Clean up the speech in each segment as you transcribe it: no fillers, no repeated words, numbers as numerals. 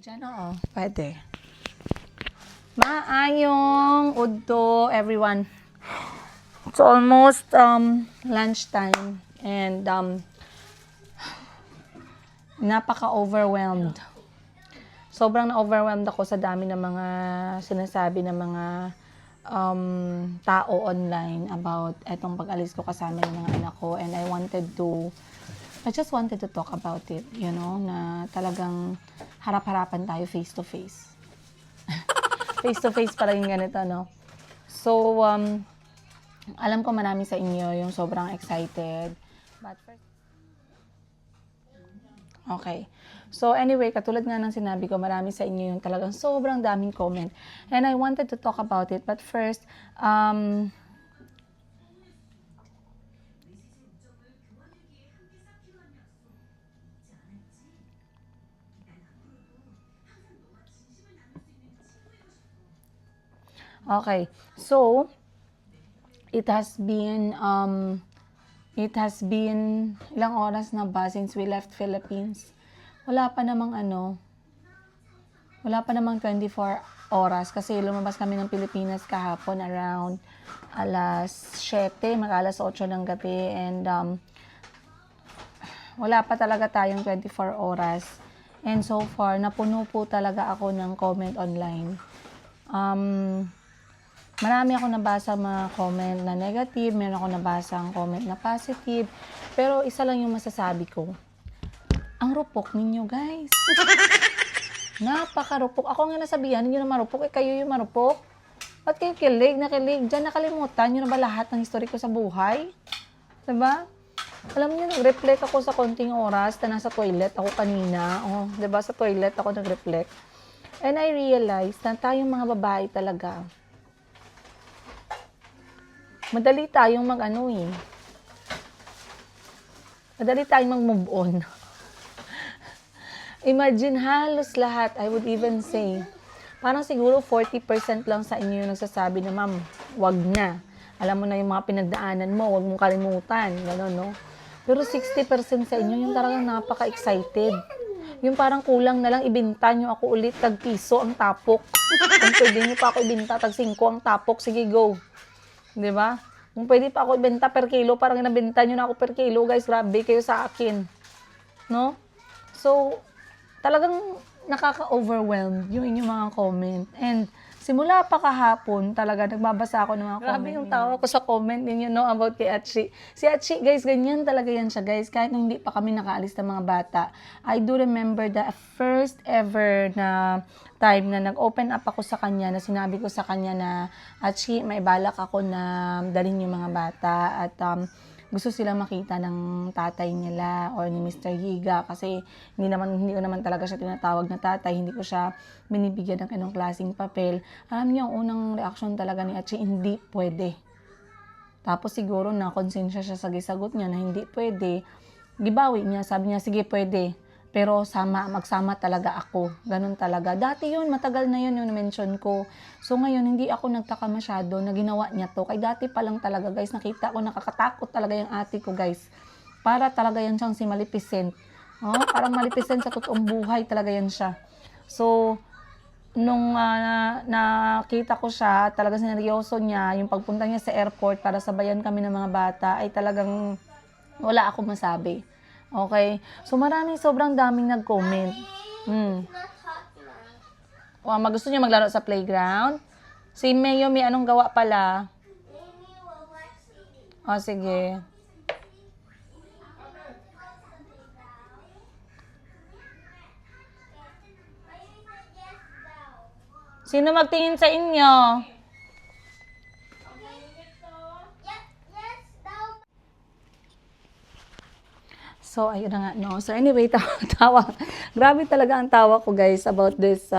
Diyan, oo. Pwede. Maayong udto, everyone. It's almost lunchtime and napaka-overwhelmed. Sobrang na-overwhelmed ako sa dami ng mga sinasabi ng mga tao online about etong pag-alis ko kasama ng mga anak ko, and I just wanted to talk about it, you know, na talagang harap-harapan tayo face to face. Face to face pala yung ganito, no? So, alam ko marami sa inyo yung sobrang excited. But first, okay. So, anyway, katulad nga ng sinabi ko, marami sa inyo yung talagang sobrang daming comment. And I wanted to talk about it. But first, okay. So, it has been ilang oras na ba since we left Philippines? Wala pa namang 24 oras kasi lumabas kami ng Pilipinas kahapon around alas 7, mag-alas 8 ng gabi, and wala pa talaga tayong 24 oras. And so far, napuno po talaga ako ng comment online. Marami ako nabasa mga comment na negative, meron ako nabasa ang comment na positive, pero isa lang yung masasabi ko. Ang rupok ninyo, guys. Napakarupok. Ako nga nasabihan ninyo na marupok, kayo yung marupok. Ba't kayo nakilig? Diyan nakalimutan nyo na ba lahat ng history ko sa buhay? Diba? Alam niyo, nag-reflect ako sa konting oras na nasa toilet ako kanina. Oh, diba? Sa toilet ako nag-reflect. And I realized na tayong mga babae talaga, madali tayong madali tayong mag-move on. Imagine, halos lahat, I would even say, parang siguro 40% lang sa inyo yung nagsasabi na, ma'am, wag na. Alam mo na yung mga pinagdaanan mo, wag mong kalimutan. Gano'n, no? Pero 60% sa inyo yung talagang napaka-excited. Yung parang kulang na lang, ibinta nyo ako ulit, tag-piso ang tapok. Kung pwede nyo pa ako ibinta, tag-5 ang tapok, sige, go. Diba? Kung pwede pa ako ibenta per kilo, parang nabenta nyo na ako per kilo, guys. Grabe kayo sa akin. No? So, talagang nakaka-overwhelm yung inyong mga comment. And simula pa kahapon, talaga nagbabasa ako ng mga comment. Grabe yung tawa ko sa comment ninyo, no, about kay Atchi. Si Atchi, guys, ganyan talaga yan siya, guys. Kahit nung hindi pa kami nakaalis ng mga bata. I do remember the first ever na time na nag-open up ako sa kanya, na sinabi ko sa kanya na, Atchi, may balak ako na dalhin yung mga bata at gusto silang makita ng tatay nila or ni Mr. Higa, kasi hindi ko naman talaga siya tinatawag na tatay, hindi ko siya binibigyan ng anong klaseng papel. Alam niyo, ang unang reaction talaga ni Atchi, hindi pwede. Tapos siguro na konsensya siya sa gisagot niya na hindi pwede. Gibawi niya, sabi niya, sige pwede. Pero magsama talaga ako. Ganun talaga. Dati yun, matagal na yun yung mention ko. So ngayon, hindi ako nagtaka masyado na ginawa niya to. Kay dati pa lang talaga, guys, nakita ko, nakakatakot talaga yung ate ko, guys. Para talaga yan siyang si Maleficent. Oh, parang Maleficent sa totoong buhay talaga yan siya. So, nung nakita ko siya, talaga sineryoso niya, yung pagpunta niya sa airport para sabayan kami ng mga bata, ay talagang wala akong masabi. Okay? So, sobrang daming nag-comment. Gusto niyo maglaro sa playground? Si Mayo, may anong gawa pala? Sige. Sino magtingin sa inyo? So, ayun na nga, no? So, anyway, tawa. Grabe talaga ang tawa ko, guys, about this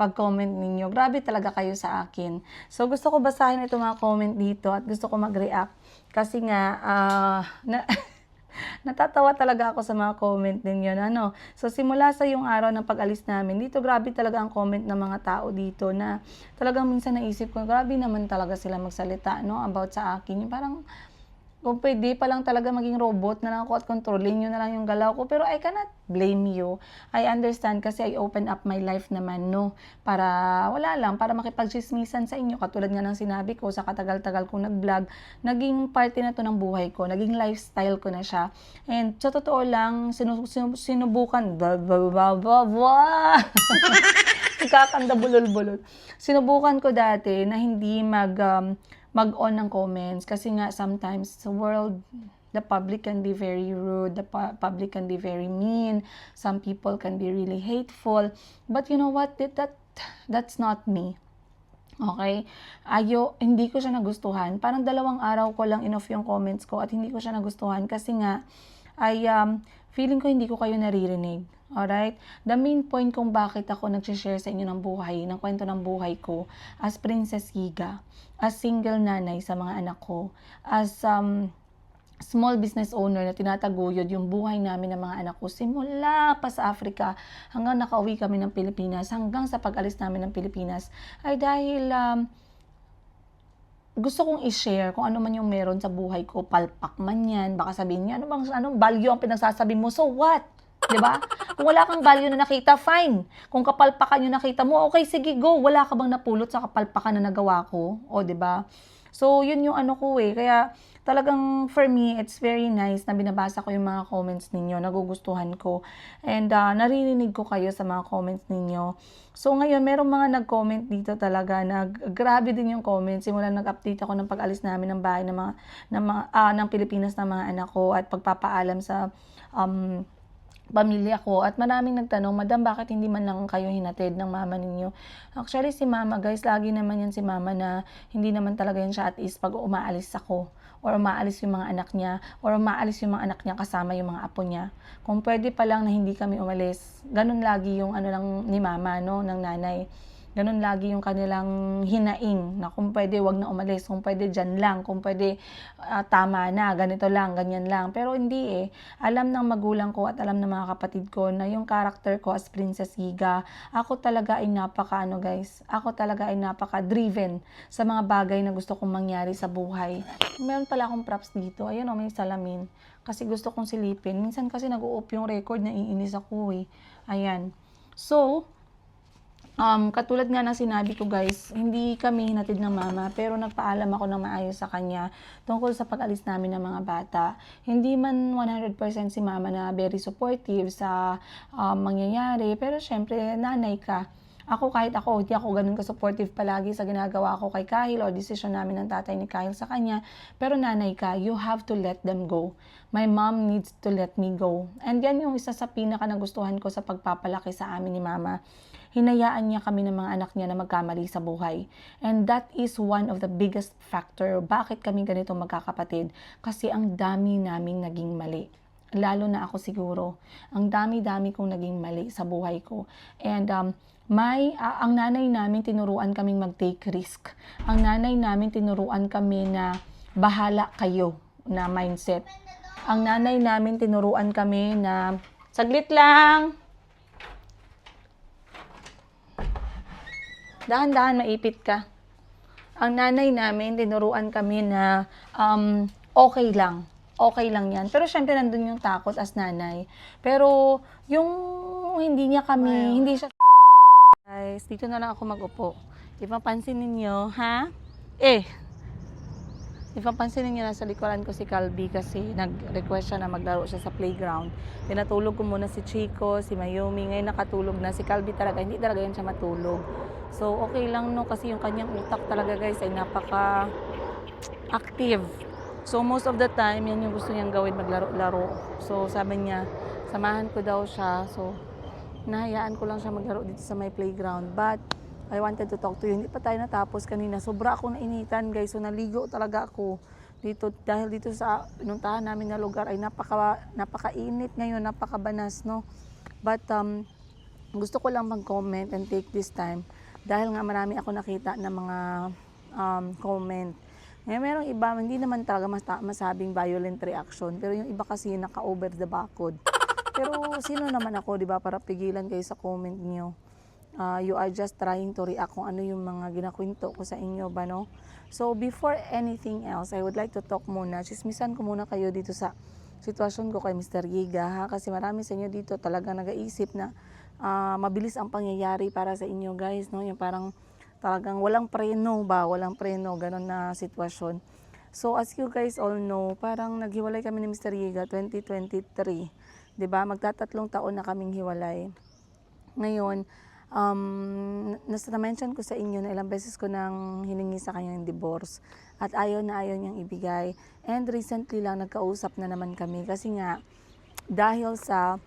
pag-comment ninyo. Grabe talaga kayo sa akin. So, gusto ko basahin itong mga comment dito at gusto ko mag-react. Kasi nga, natatawa talaga ako sa mga comment ninyo. So, simula sa yung araw ng pag-alis namin, dito grabe talaga ang comment ng mga tao dito na talagang minsan naisip ko, grabe naman talaga sila magsalita, no, about sa akin. Yung parang, Kung pwede pa lang talaga maging robot na lang ako at kontrolin nyo na lang yung galaw ko. Pero I cannot blame you. I understand kasi I open up my life naman, no? Para, wala lang, para makipagchismisan sa inyo. Katulad nga ng sinabi ko, sa katagal-tagal kong nag-vlog, naging parte na to ng buhay ko. Naging lifestyle ko na siya. And sa totoo lang, sinubukan, kakanda bulol-bulol. Sinubukan ko dati na hindi mag-on ng comments kasi nga sometimes sa world, the public can be very rude, the public can be very mean, some people can be really hateful, but you know what, that's not me. Okay? Hindi ko siya nagustuhan. Parang 2 araw ko lang inoff yung comments ko at hindi ko siya nagustuhan kasi nga, feeling ko hindi ko kayo naririnig. Alright? The main point kung bakit ako nag-share sa inyo ng buhay, ng kwento ng buhay ko, as Princess Higa, as single nanay sa mga anak ko, as small business owner na tinataguyod yung buhay namin ng mga anak ko simula pa sa Africa hanggang nakauwi kami ng Pilipinas, hanggang sa pag-alis namin ng Pilipinas, ay dahil gusto kong i-share kung ano man yung meron sa buhay ko, palpak man yan, baka sabihin niya, anong value ang pinagsasabi mo, so what? Diba? Kung wala kang value na nakita, fine. Kung kapalpakan yung nakita mo, okay, sige, go. Wala ka bang napulot sa kapalpakan na nagawa ko? O, diba? So, yun yung ano ko eh. Kaya, talagang for me, it's very nice na binabasa ko yung mga comments ninyo, nagugustuhan ko. And naririnig ko kayo sa mga comments ninyo. So, ngayon, merong mga nag-comment dito talaga. Grabe din yung comments. Simula nag-update ako ng pag-alis namin ng bahay ng Pilipinas ng mga anak ko at pagpapaalam sa pamilya ko, at maraming nagtanong, Madam, bakit hindi man lang kayo hinatid ng mama ninyo? Actually, si mama, guys, lagi naman yan si mama na hindi naman talaga yan siya at ease pag umaalis ako, or umaalis yung mga anak niya, or umaalis yung mga anak niya kasama yung mga apo niya. Kung pwede pa lang na hindi kami umalis, ganun lagi yung ano lang ni mama, no, ng nanay. Ganun lagi yung kanilang hinaing na kung pwede wag na umalis, kung pwede dyan lang, kung pwede tama na, ganito lang, ganyan lang. Pero hindi eh. Alam ng magulang ko at alam ng mga kapatid ko na yung character ko as Princess Higa, ako talaga ay ako talaga ay napaka-driven sa mga bagay na gusto kong mangyari sa buhay. Meron pala akong props dito. Ayun o, may salamin. Kasi gusto kong silipin. Minsan kasi nag-u-off yung record, naiinis ako eh. Ayan. So, katulad nga ng sinabi ko guys, hindi kami hinatid ng mama pero nagpaalam ako ng maayos sa kanya tungkol sa pag-alis namin ng mga bata. Hindi man 100% si mama na very supportive sa mangyayari, pero syempre nanay ka. Kahit ako, hindi ako ganun ka-supportive palagi sa ginagawa ko kay Kahil o desisyon namin ng tatay ni Kahil sa kanya. Pero nanay ka, you have to let them go. My mom needs to let me go. And yan yung isa sa pinaka nagustuhan ko sa pagpapalaki sa amin ni mama. Hinayaan niya kami ng mga anak niya na magkamali sa buhay. And that is one of the biggest factor bakit kami ganito magkakapatid. Kasi ang dami naming naging mali. Lalo na ako siguro. Ang dami-dami kong naging mali sa buhay ko. And ang nanay namin tinuruan kaming mag-take risk. Ang nanay namin tinuruan kami na bahala kayo na mindset. Ang nanay namin tinuruan kami na saglit lang. Dahan-dahan, maipit ka. Ang nanay namin, tinuruan kami na okay lang. Okay lang yan. Pero syempre, nandun yung takot as nanay. Pero, yung hindi siya guys, dito na lang ako mag-upo. Ipapansin ninyo, ha? Ipapansin ninyo, nasa likuran ko si Calby kasi nag-request siya na maglaro siya sa playground. Pinatulog ko muna si Chico, si Mayumi. Ngayon nakatulog na. Si Calby talaga, hindi talaga yan siya matulog. So, okay lang no, kasi yung kanyang utak talaga guys ay napaka-active. So, most of the time, yan yung gusto niyang gawin, maglaro-laro. So, sabi niya, samahan ko daw siya. So, nahayaan ko lang siya maglaro dito sa my playground. But, I wanted to talk to you. Hindi pa tayo natapos kanina. Sobra akong nainitan guys. So, naligo talaga ako dito. Dahil dito sa pinuntahan namin na lugar ay napaka-init ngayon, napaka-banas, no? But, gusto ko lang mag-comment and take this time. Dahil nga marami ako nakita na mga comment. Ngayon, merong iba, hindi naman talaga masabing violent reaction. Pero yung iba kasi naka-over the backwood. Pero sino naman ako, di ba, para pigilan kayo sa comment niyo. You are just trying to react kung ano yung mga ginakwento ko sa inyo ba, no? So, before anything else, I would like to talk muna. Chismisan ko muna kayo dito sa sitwasyon ko kay Mr. Giga, ha? Kasi marami sa inyo dito talaga nag-iisip na mabilis ang pangyayari para sa inyo, guys, no? Yung parang talagang walang preno, ganun na sitwasyon. So, as you guys all know, parang naghiwalay kami ni Mr. Giga 2023. 'Di ba? Magtatatlong taon na kaming hiwalay. Ngayon, na-mention ko sa inyo na ilang beses ko nang hiningi sa kanya yung divorce at ayaw na ayaw niyang ibigay. And recently lang nagkausap na naman kami kasi nga dahil sa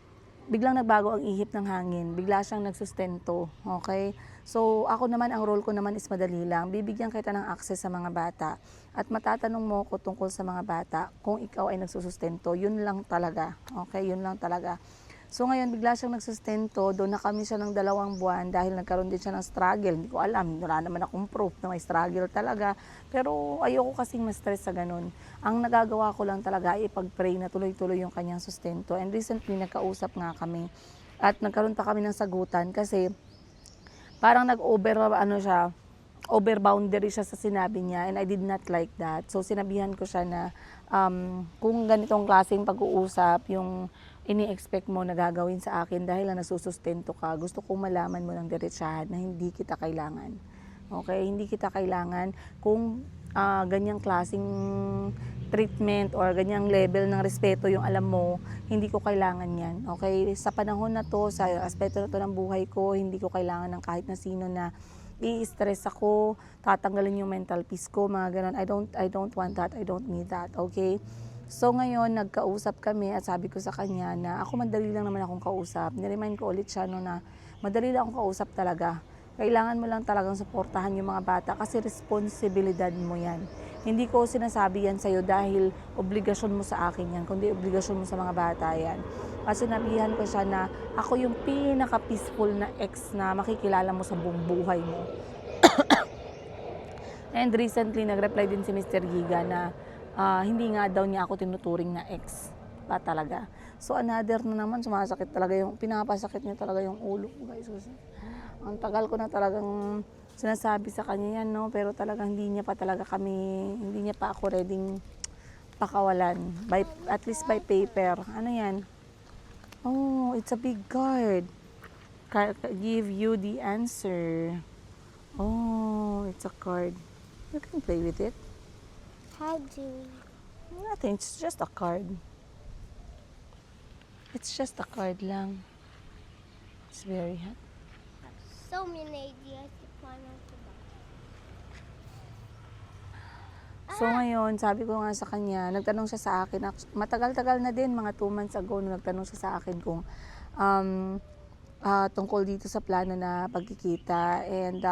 biglang nagbago ang ihip ng hangin, bigla siyang nagsustento, okay? So, ako naman, ang role ko naman is madali lang. Bibigyan kita ng access sa mga bata at matatanong mo ko tungkol sa mga bata kung ikaw ay nagsusustento. Yun lang talaga, okay? Yun lang talaga. So ngayon, bigla siyang nagsustento, doon na kami siya ng 2 buwan dahil nagkaroon din siya ng struggle. Hindi ko alam, wala naman akong proof na may struggle talaga. Pero ayoko kasing ma-stress sa ganun. Ang nagagawa ko lang talaga ay ipag-pray na tuloy-tuloy yung kanyang sustento. And recently, nagkausap nga kami. At nagkaroon pa kami ng sagutan kasi parang over boundary siya sa sinabi niya and I did not like that. So sinabihan ko siya na kung ganitong klaseng pag-uusap, yung ini-expect mo na gagawin sa akin dahil na nasusustento ka, gusto kong malaman mo ng diretsahan na hindi kita kailangan. Okay? Hindi kita kailangan kung ganyang klaseng treatment or ganyang level ng respeto yung alam mo, hindi ko kailangan yan. Okay? Sa panahon na to, sa aspeto na to ng buhay ko, hindi ko kailangan ng kahit na sino na i-stress ako, tatanggalin yung mental peace ko, mga ganun. I don't want that. I don't need that. Okay? So ngayon, nagkausap kami at sabi ko sa kanya na ako madali lang naman akong kausap. Niremind ko ulit siya no, na madali lang akong kausap talaga. Kailangan mo lang talagang suportahan yung mga bata kasi responsibilidad mo yan. Hindi ko sinasabi yan sa'yo dahil obligasyon mo sa akin yan, kundi obligasyon mo sa mga bata yan. Kasi sinabihan ko siya na ako yung pinaka-peaceful na ex na makikilala mo sa buong buhay mo. And recently, nag-reply din si Mr. Giga na hindi nga daw niya ako tinuturing na ex pa talaga. So another na naman, sumasakit talaga yung, pinapasakit niya talaga yung ulo ko, guys. Kasi, ang tagal ko na talagang sinasabi sa kanya yan, no? Pero talagang hindi niya pa ako readyng pakawalan. At least by paper. Ano yan? Oh, it's a big card. Give you the answer. Oh, it's a card. You can play with it. How do? Nothing, it's just a card. It's just a card lang. It's very hot. So many ideas to climb onto the So ngayon, sabi ko nga sa kanya, nagtanong siya sa akin, matagal-tagal na din, mga 2 months ago, nagtanong siya sa akin kung tungkol dito sa plano na pagkikita. And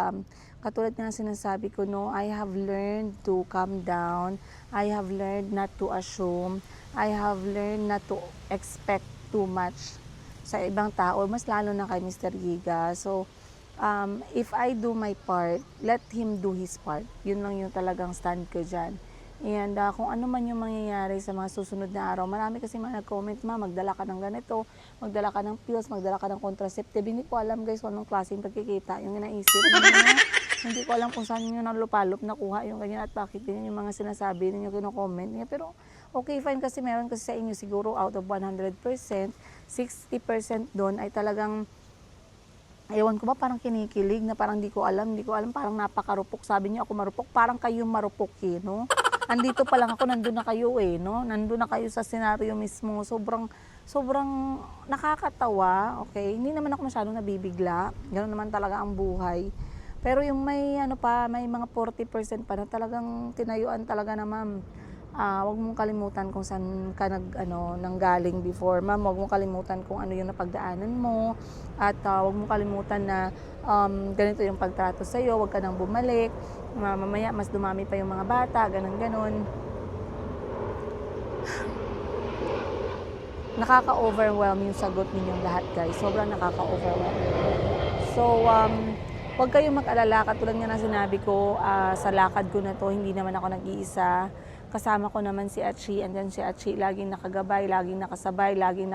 katulad nga sinasabi ko, no, I have learned to calm down. I have learned not to assume. I have learned not to expect too much sa ibang tao, mas lalo na kay Mr. Giga. So, if I do my part, let him do his part. Yun lang yung talagang stand ko dyan. And kung ano man yung mangyayari sa mga susunod na araw, marami kasi mga nag-comment, magdala ka ng ganito, magdala ka ng pills, magdala ka ng contraceptive. Hindi ko alam, guys, kung anong klaseng pagkikita yung inaisip. Hindi ko alam kung saan nyo nalupalop nakuha yung ganyan at bakit ganyan yung mga sinasabi ninyo, kino-comment niya. Pero okay, fine, kasi meron kasi sa inyo siguro out of 100%, 60% doon ay talagang, ewan ko ba, parang kinikilig na parang di ko alam, parang napakarupok. Sabi niyo ako marupok, parang kayo marupok eh, no? Andito pa lang ako, nandun na kayo eh, no? Nandun na kayo sa senaryo mismo. Sobrang nakakatawa, okay? Hindi naman ako masyadong nabibigla. Ganoon naman talaga ang buhay. Pero yung may mga 40% pa na talagang tinayuan talaga na, ma'am. Huwag mong kalimutan kung saan ka nanggaling before, ma'am. Huwag mong kalimutan kung ano yung napagdaanan mo. At huwag mong kalimutan na ganito yung pagtrato sa'yo. Huwag ka nang bumalik. Mamaya mas dumami pa yung mga bata, ganon. Nakaka-overwhelm yung sagot ninyong lahat, guys. Sobrang nakaka-overwhelm. So, huwag kayong mag-alala. Katulad nga na sinabi ko, sa lakad ko na to, hindi naman ako nag-iisa. Kasama ko naman si Achi, and then si Achi laging nakagabay, laging nakasabay, laging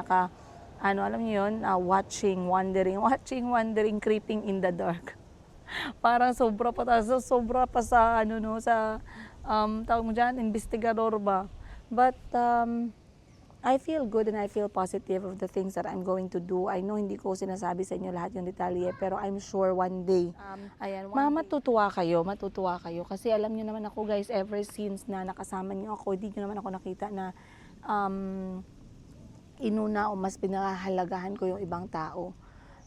alam niyo yun, watching, wandering, creeping in the dark. Parang sobra pa sa, sa, tawag mo dyan, investigador ba. But, I feel good and I feel positive of the things that I'm going to do. I know hindi ko sinasabi sa inyo lahat yung detalye, pero I'm sure one day, matutuwa kayo. Kasi alam niyo naman ako guys, ever since na nakasama niyo ako, hindi niyo naman ako nakita na inuna o mas pinahahalagahan ko yung ibang tao.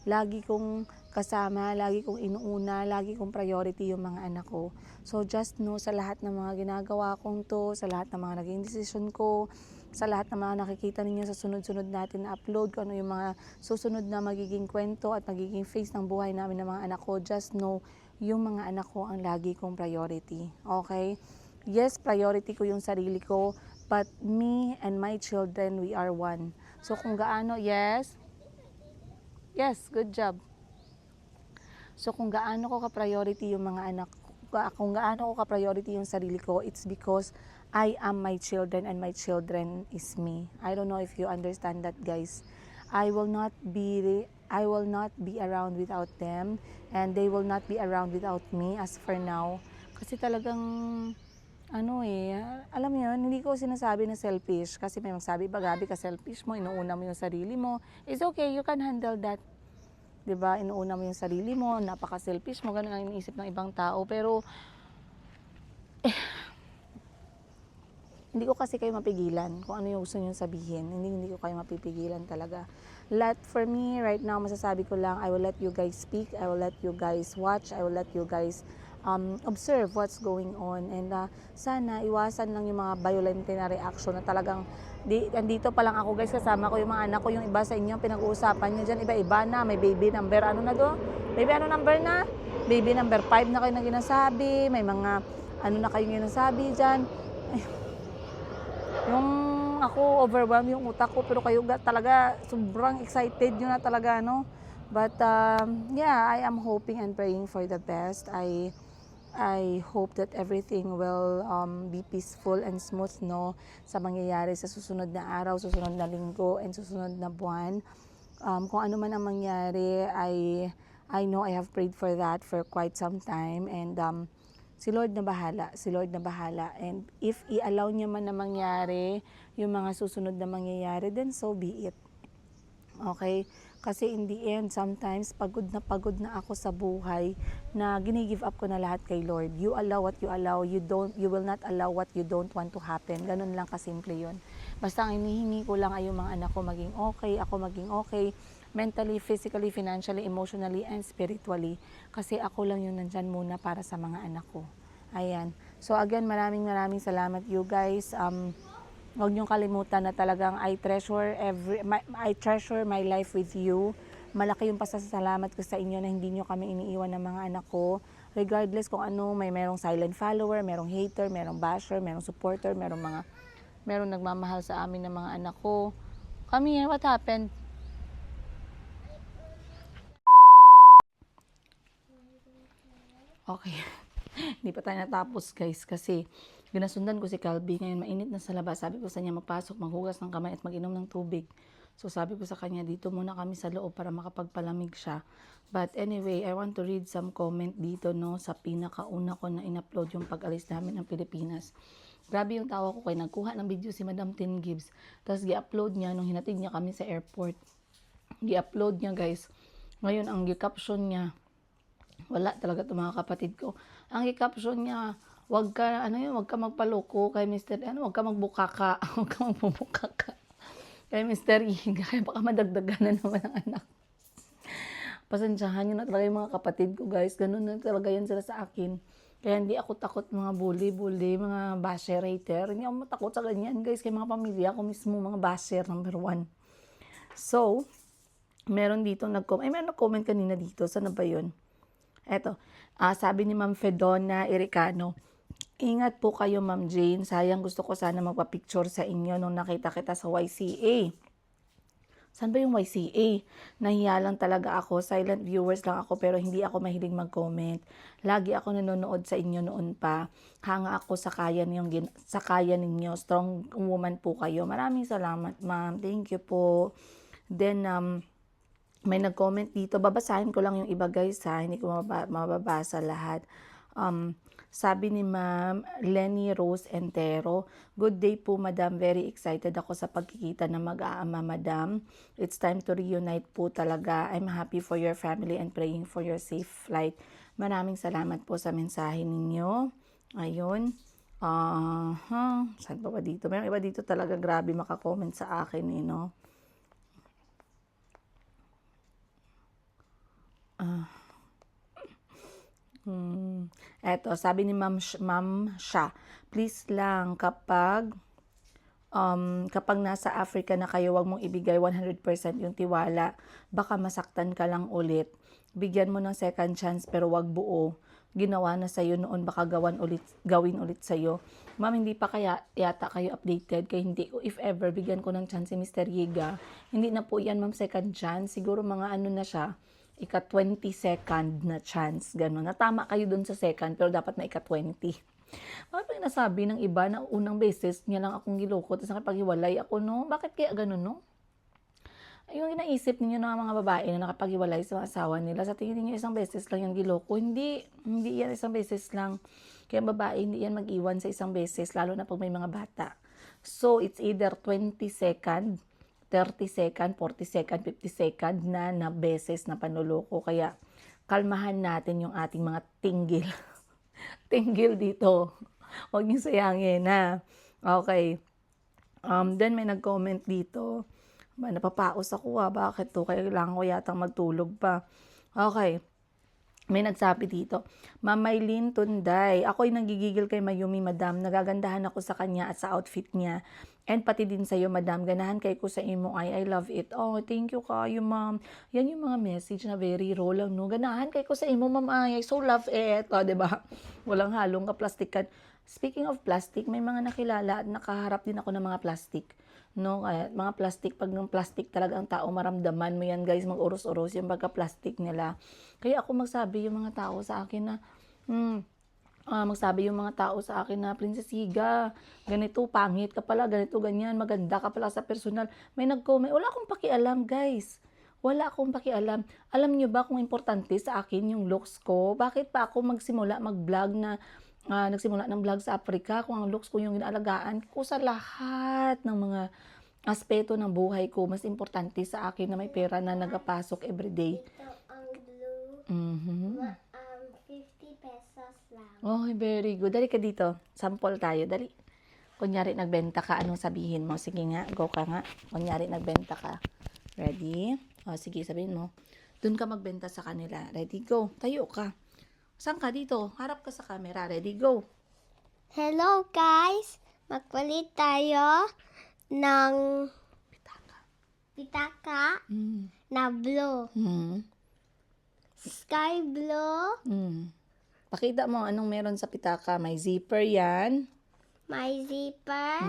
Lagi kong kasama, lagi kong inuuna, lagi kong priority yung mga anak ko. So just know sa lahat ng mga ginagawa kong to, sa lahat ng mga naging decision ko, sa lahat ng mga nakikita ninyo sa sunod-sunod natin na upload, kung ano yung mga susunod na magiging kwento at magiging face ng buhay namin ng mga anak ko, just know yung mga anak ko ang lagi kong priority. Okay? Yes, priority ko yung sarili ko, but me and my children, we are one. So kung gaano, yes, good job. So kung gaano ko ka-priority yung mga anak ko, kung gaano ko ka-priority yung sarili ko, it's because I am my children and my children is me. I don't know if you understand that, guys. I will not be around without them, and they will not be around without me as for now. Kasi talagang alam mo yun, hindi ko sinasabi na selfish kasi may magsabi ba, Gabi ka selfish mo, inuuna mo yung sarili mo. It's okay, you can handle that. 'Di ba? Inuuna mo yung sarili mo, napaka-selfish mo, ganun ang iniisip ng ibang tao. Pero hindi ko kasi kayo mapigilan kung ano yung gusto niyo sabihin. Hindi ko kayo mapipigilan talaga. For me, right now, masasabi ko lang, I will let you guys speak, I will let you guys watch, I will let you guys observe what's going on. And sana iwasan lang yung mga violent na reaction na talagang, andito pa lang ako guys, kasama ko yung mga anak ko, yung iba sa inyo, pinag-uusapan nyo dyan, iba-iba na, may baby number, Baby number na? Baby number 5 na kayo na ginasabi, may mga, na kayo ginasabi dyan. Yung ako, overwhelmed yung utak ko, pero kayo talaga, sobrang excited nyo na talaga, But, yeah, I am hoping and praying for the best. I hope that everything will be peaceful and smooth, sa mangyayari sa susunod na araw, susunod na linggo, and susunod na buwan. Kung ano man ang mangyari, I know I have prayed for that for quite some time, and si Lord na bahala. And if i-allow niya man na mangyari yung mga susunod na mangyayari, then so be it. Okay? Kasi in the end, sometimes pagod na ako sa buhay na gini-give up ko na lahat kay Lord. You allow what you allow, you will not allow what you don't want to happen. Ganun lang kasimple yun. Basta ang hinihingi ko lang ay yung mga anak ko maging okay, ako maging okay, mentally, physically, financially, emotionally, and spiritually. Kasi ako lang yung nandyan muna para sa mga anak ko. Ayan. So again, maraming salamat you guys. Huwag niyong kalimutan na talagang I treasure my life with you. Malaki yung pasasalamat ko sa inyo na hindi niyo kami iniiwan ng mga anak ko. Regardless kung ano, merong silent follower, merong hater, merong basher, merong supporter, merong nagmamahal sa amin ng mga anak ko. Kami, what happened? Okay. Hindi pa tayo natapos guys kasi ginasundan ko si Calby. Ngayon mainit na sa labas. Sabi ko sa kanya magpasok, maghugas ng kamay at mag-inom ng tubig. So sabi ko sa kanya dito muna kami sa loob para makapagpalamig siya. But anyway, I want to read some comment dito sa pinakauna ko na in-upload yung pag-alis namin ng Pilipinas. Grabe yung tawa ko kay nagkuha ng video si Madam Tin Gibbs. Tapos gi-upload niya nung hinatid niya kami sa airport. Gi-upload niya guys. Ngayon ang gi-caption niya, wala talaga to mga kapatid ko. Ang i-caption niya, wag ka magpaloko kay Mr. Wag ka magbukaka. Wag ka magbubukaka. Kay Mr. Iga, kaya baka madagdagan na naman ang anak. Pasensyahan nyo na talaga yung mga kapatid ko guys. Ganun na talaga yan sila sa akin. Kaya hindi ako takot mga bully, mga basher, hater. Hindi ako matakot sa ganyan guys. Kaya mga pamilya ko mismo, mga basher, number 1. So, meron dito meron nag-comment kanina dito. Sana ba yun? Eto, sabi ni Ma'am Fedona Ericano, ingat po kayo Ma'am Jane, sayang gusto ko sana magpa-picture sa inyo nung nakita kita sa YCA. Saan ba yung YCA? Nahiya lang talaga ako, silent viewers lang ako pero hindi ako mahilig mag-comment. Lagi ako nanonood sa inyo noon pa. Hanga ako sa kaya ninyo, strong woman po kayo. Maraming salamat Ma'am, thank you po. Then, may nag-comment dito. Babasahin ko lang yung iba guys ha. Hindi ko mababasa lahat. Sabi ni Ma'am Lenny Rose Entero, "Good day po, Madam. Very excited ako sa pagkikita ng mag-aama, Madam. It's time to reunite po talaga. I'm happy for your family and praying for your safe flight." Maraming salamat po sa mensahe ninyo. Ayun. Saan pa ba dito? May iba dito talaga grabe makakomment sa akin eh, no? Eto, sabi ni Ma'am Sha, "Please lang kapag nasa Africa na kayo, wag mong ibigay 100% yung tiwala. Baka masaktan ka lang ulit. Bigyan mo ng second chance pero wag buo. Ginawa na sa'yo noon, baka gawin ulit sa'yo." Ma'am, hindi pa kaya yata kayo updated, kaya hindi ko, if ever, bigyan ko ng chance si Mr. Yiga. Hindi na po yan, ma'am, second chance. Siguro mga ano na siya, ika-22nd na chance, gano'n. Natama kayo dun sa second, pero dapat may ika-20. Bakit nasabi ng iba na unang beses niya lang akong giloko, tapos nakipaghiwalay ako, no? Bakit kaya gano'n, no? Yung inaisip ninyo ng mga babae na nakapaghiwalay sa asawa nila, sa tingin niyo isang beses lang yung giloko. Hindi yan isang beses lang. Kaya babae, hindi yan mag-iwan sa isang beses, lalo na pag may mga bata. So, it's either 20-second, 30-second, 40-second, 50-second na beses na panloloko. Kaya, kalmahan natin yung ating mga tinggil. Tinggil dito. Huwag niyo sayangin, ha? Okay. Then, may nag-comment dito. Napapaos ako bakit to? Kailangan ko yatang magtulog pa. Okay. May nagsabi dito, "Ma'am Maylene Tunday, ako'y nagigigil kay Mayumi, Madam. Nagagandahan ako sa kanya at sa outfit niya. And pati din sa'yo, Madam. Ganahan kay ko sa imo ay I love it." Oh, thank you kayo, ma'am. Yan yung mga message na very raw lang, no? Ganahan kay ko sa imo, ma'am, ay I so love it. O, diba? Walang halong kaplastikan. Speaking of plastic, may mga nakilala at nakaharap din ako ng mga plastic. No, kaya mga plastic, pag ng plastic talaga ang tao maramdaman mo yan guys, mag-uros-uros yung pagka-plastic nila. Kaya ako magsabi yung mga tao sa akin na, magsabi yung mga tao sa akin na, "Princess Higa, ganito, pangit ka pala, ganito, ganyan, maganda ka pala sa personal." May nag-comment, wala akong pakialam guys. Wala akong pakialam. Alam niyo ba kung importante sa akin yung looks ko? Bakit pa ako magsimula mag-vlog na nagsimula ng vlog sa Africa kung ang looks ko yung inaalagaan ko sa lahat ng mga aspeto ng buhay ko? Mas importante sa akin na may pera na nagapasok everyday. Ito ang blue. 50 pesos lang. Oh, very good. Dali ka dito. Sample tayo. Dali. Kunyari nagbenta ka, anong sabihin mo? Sige nga, go ka nga. Kunyari nagbenta ka. Ready? O, sige, sabihin mo. Doon ka magbenta sa kanila. Ready, go. Tayo ka. Saan ka dito? Harap ka sa camera. Ready, go. Hello guys! Magpalit tayo ng pitaka na blue. Sky blue. Pakita mo anong meron sa pitaka. May zipper yan. May zipper.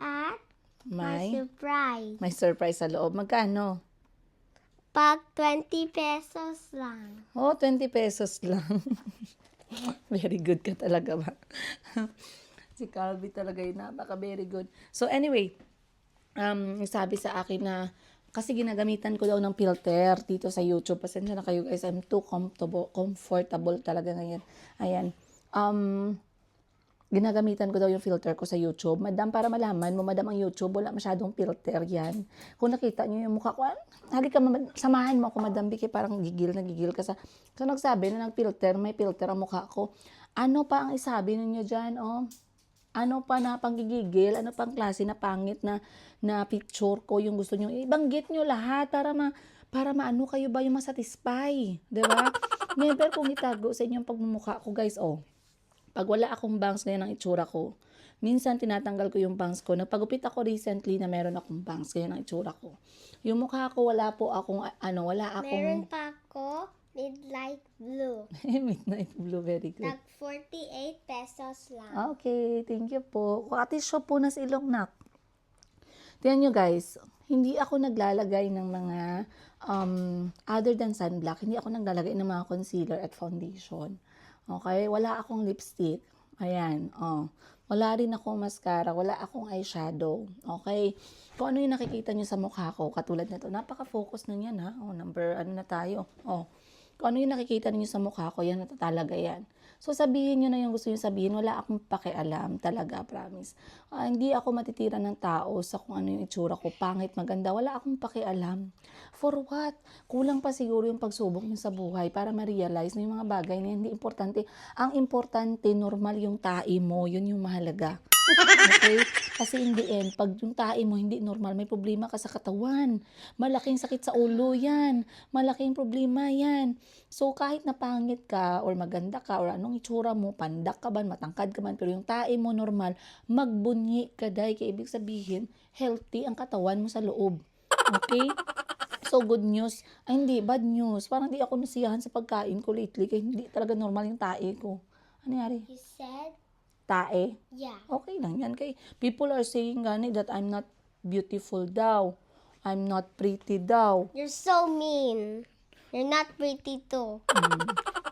At may surprise. May surprise sa loob. Magkano? Pag 20 pesos lang. Oh, 20 pesos lang. Very good ka talaga ba? Si Calvi talaga yun, napaka very good. So anyway, sabi sa akin na, kasi ginagamitan ko daw ng filter dito sa YouTube. Pasensya na kayo guys, I'm too comfortable talaga ngayon. Ayan. Ginagamitan ko daw yung filter ko sa YouTube. Madam, para malaman mo, Madam, ang YouTube, wala masyadong filter yan. Kung nakita nyo yung mukha ko, halika, samahan mo ako, Madam Vicky, parang gigil ka sa... So, nagsabi na nag-filter, may filter ang mukha ko. Ano pa ang isabi ninyo dyan, oh? Ano pa na panggigigil? Ano pang klase na pangit na picture ko yung gusto nyo? Ibanggit nyo lahat para maano kayo ba yung masatisfy. Diba? Never kong itago sa inyong pagmumukha ko, guys, oh. Pag wala akong bangs ngayon ang itsura ko, minsan tinatanggal ko yung bangs ko. Nagpagupit ako recently na meron akong bangs ngayon ang itsura ko. Yung mukha ko, wala akong... Meron pa ako midnight blue. Midnight blue, very good. Nag 48 pesos lang. Okay, thank you po. Ate shop po na sa ilong nak. Tingnan nyo guys, hindi ako naglalagay ng mga, other than sunblock, hindi ako naglalagay ng mga concealer at foundation. Okay, wala akong lipstick. Ayan, oh. Wala rin ako mascara, wala akong eyeshadow. Okay? Kung ano yung nakikita niyo sa mukha ko, katulad nito, napaka-focus na yan ha. Oh, number ano na tayo. Oh. Kung ano yung nakikita niyo sa mukha ko, yan na talaga yan. So sabihin niyo na yung gusto niyo sabihin, wala akong pakialam talaga, promise. Hindi ako matitira ng tao sa kung ano yung itsura ko, pangit, maganda, wala akong pakialam. For what? Kulang pa siguro yung pagsubok niyo sa buhay para ma-realize na yung mga bagay na hindi importante. Ang importante, normal yung tae mo, yun yung mahalaga. Okay? Kasi in the end, pag yung tae mo hindi normal, may problema ka sa katawan. Malaking sakit sa ulo yan. Malaking problema yan. So, kahit na pangit ka, or maganda ka, or anong itsura mo, pandak ka ba, matangkad ka man, pero yung tae mo normal, magbunyi ka dahil. Kaya ibig sabihin, healthy ang katawan mo sa loob. Okay? So, good news. Ay, hindi, bad news. Parang di ako nasiyahan sa pagkain ko lately, kaya hindi talaga normal yung tae ko. Ano nangyari? You said? Tae? Yeah. Okay lang yan. Kay people are saying gani that I'm not beautiful daw. I'm not pretty daw. You're so mean. You're not pretty too.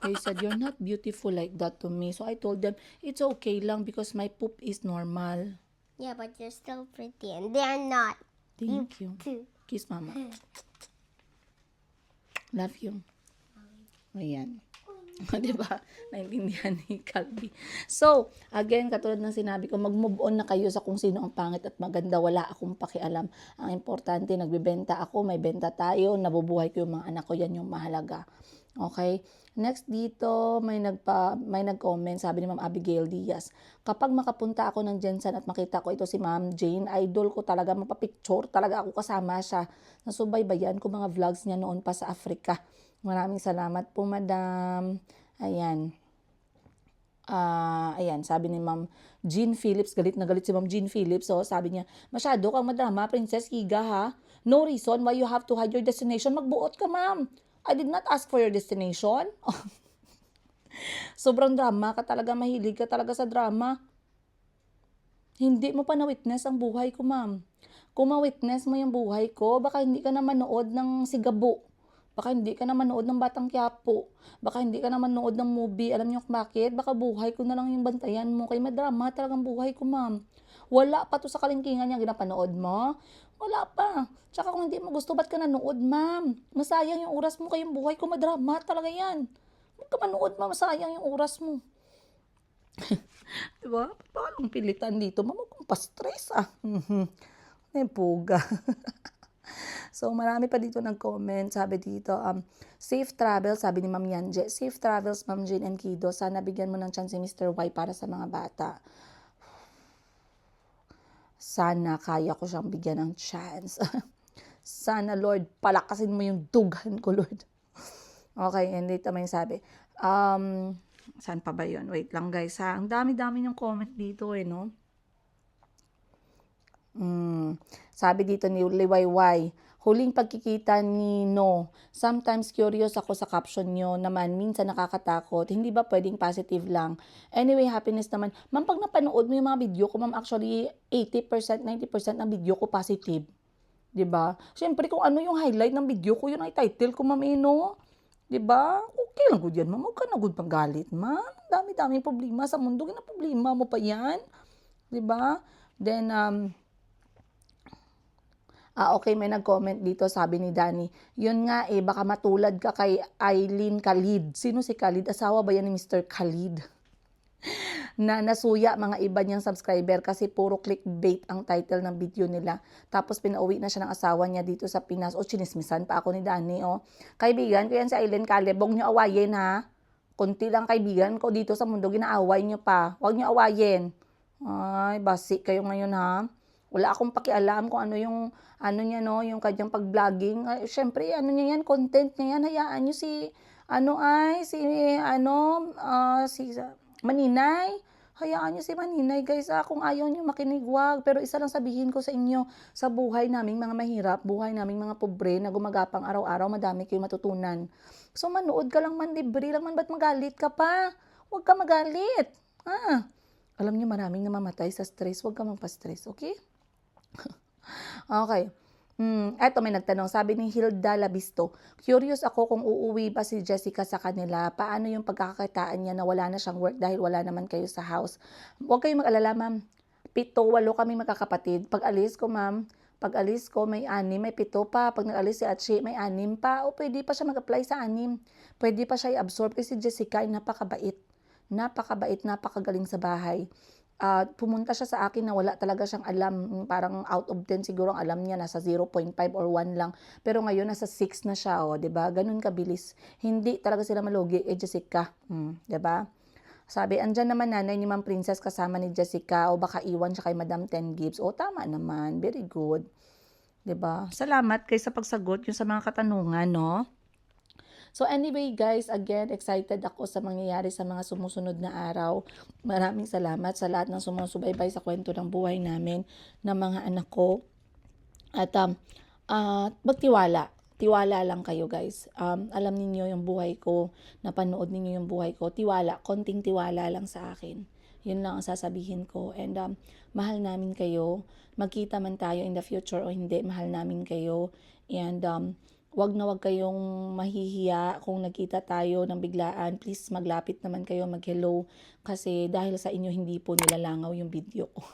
They said, you're not beautiful like that to me. So I told them, it's okay lang because my poop is normal. Yeah, but you're still pretty and they're not. Thank you. Too. Kiss mama. Love you. Ayan. Diba? Naintindihan ni Calvi. So, again, katulad ng sinabi ko, mag-move on na kayo sa kung sino ang pangit at maganda. Wala akong pakialam. Ang importante, nagbibenta ako, may benta tayo, nabubuhay ko yung mga anak ko, yan yung mahalaga. Okay? Next dito, may nag-comment, sabi ni Ma'am Abigail Diaz. Kapag makapunta ako ng Jensen at makita ko ito si Ma'am Jane, idol ko talaga, mapapicture talaga ako kasama siya. Nasubaybayan ko mga vlogs niya noon pa sa Africa. Maraming salamat po, Madam. Ayan. Ayan, sabi ni Ma'am Jean Phillips, galit na galit si Ma'am Jean Phillips. So, sabi niya, masyado kang madrama, Princess Higa, ha? No reason why you have to hide your destination. Magbuot ka, ma'am. I did not ask for your destination. Sobrang drama ka talaga, mahilig ka talaga sa drama. Hindi mo pa na-witness ang buhay ko, ma'am. Kung ma-witness mo yung buhay ko, baka hindi ka na manood ng Sigabo. Baka hindi ka na manood ng Batang Quiapo. Baka hindi ka na manood ng movie. Alam niyo kung bakit? Baka buhay ko na lang yung bantayan mo. Kay madrama talagang buhay ko, ma'am. Wala pa to sa kalingkingan niya ginapanood mo. Wala pa. Tsaka kung hindi mo gusto, ba't ka nanood, ma'am? Masayang yung oras mo, kayong buhay ko, madrama talaga yan. Huwag ka manood, ma'am. Masayang yung oras mo. Diba? Paano pilitan dito? Ma'am, huwag kong pa-stress, ah. May puga. So, marami pa dito nag-comment. Sabi dito, safe travel, sabi ni Ma'am Yanje. Safe travels, Ma'am Jane and Kido. Sana bigyan mo ng chance si Mr. Y para sa mga bata. Sana kaya ko siyang bigyan ng chance. Sana, Lord, palakasin mo yung dughan ko, Lord. Okay, and dito may sabi. Saan pa ba yun? Wait lang, guys, ha? Ang dami-dami yung comment dito, no? Sabi dito ni Liwayway, huling pagkikita ni No. Sometimes curious ako sa caption nyo naman, minsan nakakatakot. Hindi ba pwedeng positive lang? Anyway, happiness naman. Ma'am, pag napanood mo yung mga video ko, ma'am, actually 80%, 90% ng video ko positive. 'Di ba? Siyempre, kung ano yung highlight ng video ko, yun ay title ko, ma'am, no? 'Di ba? Okay lang gud yan, ma'am. Huwag ka na gud panggalit, ma'am. Dami-daming problema sa mundo. Kaya problema mo pa yan. 'Di ba? Then, okay, may nag-comment dito, sabi ni Danny. Yun nga baka matulad ka kay Eileen Khalid. Sino si Khalid? Asawa ba yan ni Mr. Khalid? Na nasuya mga iba niyang subscriber kasi puro clickbait ang title ng video nila. Tapos pinauwi na siya ng asawa niya dito sa Pinas. Chinismisan pa ako ni Danny, Kaibigan ko yan si Eileen Khalid. Huwag niyo awayin, ha? Kunti lang kaibigan ko dito sa mundo, ginaaway niyo pa. Huwag niyo awayin. Ay, basi kayo ngayon, ha? Wala akong pakialam kung ano yung niya, yung kanyang pag-vlogging. Syempre, niya yan, content niya yan. Hayaan niyo si Maninay. Hayaan niyo si Maninay, guys. Kung ayaw niyo makinig, wag. Pero isa lang sabihin ko sa inyo, sa buhay naming mga mahirap, buhay naming mga pobre na gumagapang araw-araw, madami kayong matutunan. So, manood ka lang man, libre lang man, ba't magalit ka pa? Huwag ka magalit. Alam niyo, maraming namamatay sa stress. Huwag ka magpa-stress, okay? Okay. Eto may nagtanong, sabi ni Hilda Labisto, curious ako kung uuwi ba si Jessica sa kanila, paano yung pagkakakitaan niya na wala na siyang work dahil wala naman kayo sa house? Huwag kayong mag-alala, ma'am. 7, 8 kami magkakapatid. Pag alis ko, ma'am, pag alis ko may 6, may 7 pa. Pag nag-alis si Achi, may 6 pa. O pwede pa siya mag-apply sa 6. Pwede pa siya i-absorb kasi si Jessica ay napakabait. Napakabait, napakagaling sa bahay. Pumunta siya sa akin na wala talaga siyang alam, parang out of 10 siguro ang alam niya, nasa 0.5 or 1 lang. Pero ngayon, nasa 6 na siya, oh, 'di ba? Ganun kabilis. Hindi talaga sila malugi, Jessica. 'Di ba? Sabi, andyan naman nanay ni Ma'am Princess kasama ni Jessica, o baka iwan siya kay Madam Ten Gibbs. O, tama naman. Very good. 'Di ba? Salamat kayo sa pagsagot yung sa mga katanungan, no? So anyway guys, again, excited ako sa mangyayari sa mga sumusunod na araw. Maraming salamat sa lahat ng sumusubaybay sa kwento ng buhay namin ng mga anak ko. At magtiwala. Tiwala lang kayo guys. Alam niyo yung buhay ko, napanood niyo yung buhay ko. Tiwala, konting tiwala lang sa akin. Yun lang ang sasabihin ko. And mahal namin kayo. Magkita man tayo in the future o hindi, mahal namin kayo. And wag na wag kayong mahihiya kung nagkita tayo ng biglaan. Please maglapit naman kayo, mag-hello. Kasi dahil sa inyo hindi po nilalangaw yung video ko.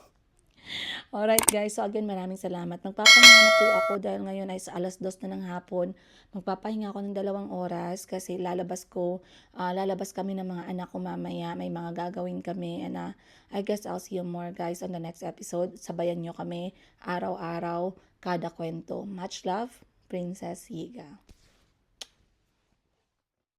Alright guys, so again maraming salamat. Magpapahinga na po ako dahil ngayon ay sa 2:00 na ng hapon. Magpapahinga ako ng 2 oras kasi lalabas kami ng mga anak ko mamaya. May mga gagawin kami and I guess I'll see you more guys on the next episode. Sabayan nyo kami araw-araw, kada kwento. Much love, Princess Higa.